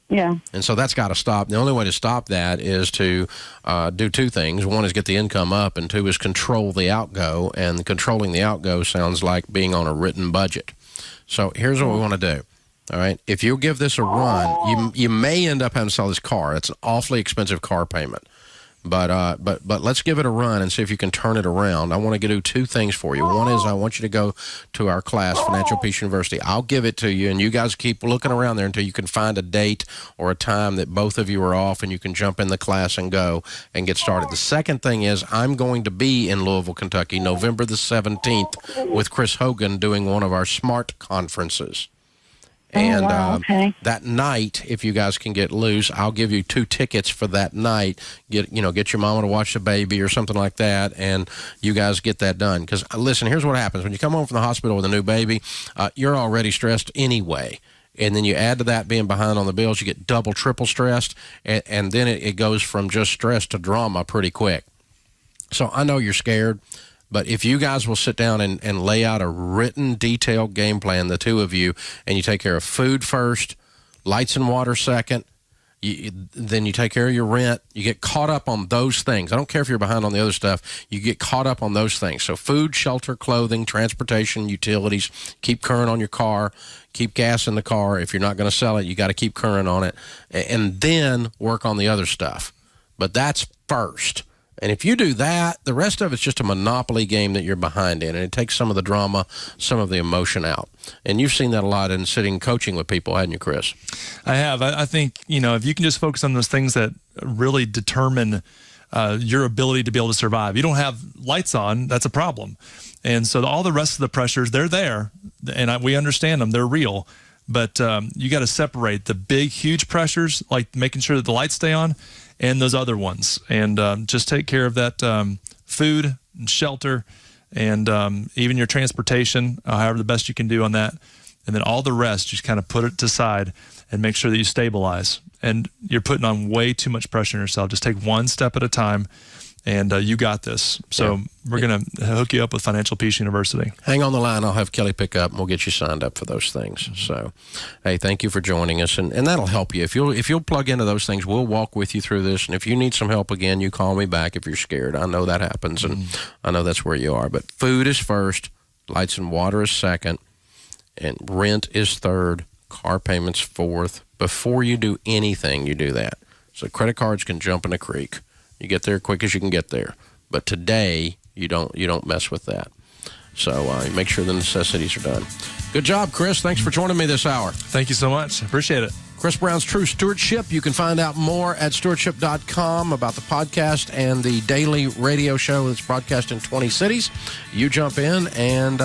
Yeah. And so that's got to stop. The only way to stop that is to do two things. One is get the income up, and two is control the outgo. And controlling the outgo sounds like being on a written budget. So here's what we want to do. All right, if you give this a run, you may end up having to sell this car. It's an awfully expensive car payment, but let's give it a run and see if you can turn it around. I want to do two things for you. One is I want you to go to our class, Financial Peace University. I'll give it to you, and you guys keep looking around there until you can find a date or a time that both of you are off, and you can jump in the class and go and get started. The second thing is I'm going to be in Louisville, Kentucky, November the 17th with Chris Hogan doing one of our SMART conferences. And that night, if you guys can get loose, I'll give you 2 tickets for that night. Get your mama to watch the baby or something like that, and you guys get that done. Because, listen, here's what happens. When you come home from the hospital with a new baby, you're already stressed anyway. And then you add to that being behind on the bills, you get double, triple stressed, and then it goes from just stress to drama pretty quick. So I know you're scared. But if you guys will sit down and lay out a written, detailed game plan, the two of you, and you take care of food first, lights and water second, then you take care of your rent, you get caught up on those things. I don't care if you're behind on the other stuff. You get caught up on those things. So food, shelter, clothing, transportation, utilities, keep current on your car, keep gas in the car. If you're not going to sell it, you got to keep current on it, and then work on the other stuff. But that's first. And if you do that, the rest of it's just a monopoly game that you're behind in, and it takes some of the drama, some of the emotion out. And you've seen that a lot in sitting coaching with people, hadn't you, Chris? I have. I think, if you can just focus on those things that really determine your ability to be able to survive. You don't have lights on, that's a problem. And so all the rest of the pressures, they're there, and we understand them, they're real. But you got to separate the big, huge pressures, like making sure that the lights stay on, and those other ones, and just take care of that food and shelter, and even your transportation, however the best you can do on that, and then all the rest, just kind of put it to side and make sure that you stabilize. And you're putting on way too much pressure on yourself. Just take one step at a time, and you got this. So we're going to hook you up with Financial Peace University. Hang on the line. I'll have Kelly pick up, and we'll get you signed up for those things. So, hey, thank you for joining us, and that'll help you. If you'll plug into those things, we'll walk with you through this. And if you need some help again, you call me back if you're scared. I know that happens, and I know that's where you are. But food is first, lights and water is second, and rent is third, car payments fourth. Before you do anything, you do that. So credit cards can jump in a creek. You get there quick as you can get there. But today, you don't mess with that. So make sure the necessities are done. Good job, Chris. Thanks for joining me this hour. Thank you so much. Appreciate it. Chris Brown's True Stewardship. You can find out more at stewardship.com about the podcast and the daily radio show that's broadcast in 20 cities. You jump in and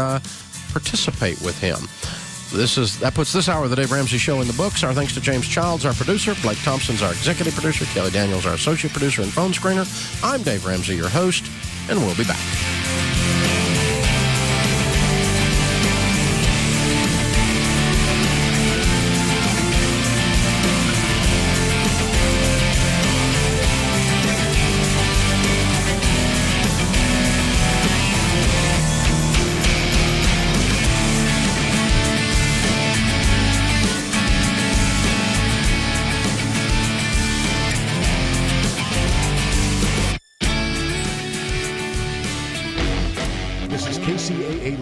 participate with him. That puts this hour of the Dave Ramsey Show in the books. Our thanks to James Childs, our producer. Blake Thompson's our executive producer. Kelly Daniels, our associate producer and phone screener. I'm Dave Ramsey, your host, and we'll be back.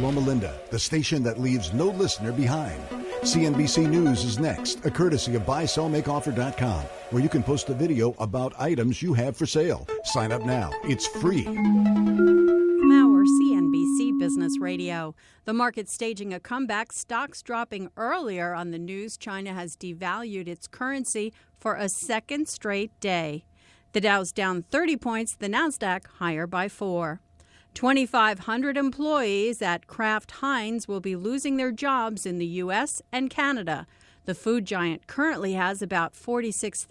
Loma Linda, the station that leaves no listener behind. CNBC News is next, a courtesy of buysellmakeoffer.com, where you can post a video about items you have for sale. Sign up now. It's free. From our CNBC Business Radio. The market staging a comeback, stocks dropping earlier on the news China has devalued its currency for a second straight day. The Dow's down 30 points, the Nasdaq higher by 4. 2,500 employees at Kraft Heinz will be losing their jobs in the U.S. and Canada. The food giant currently has about 46,000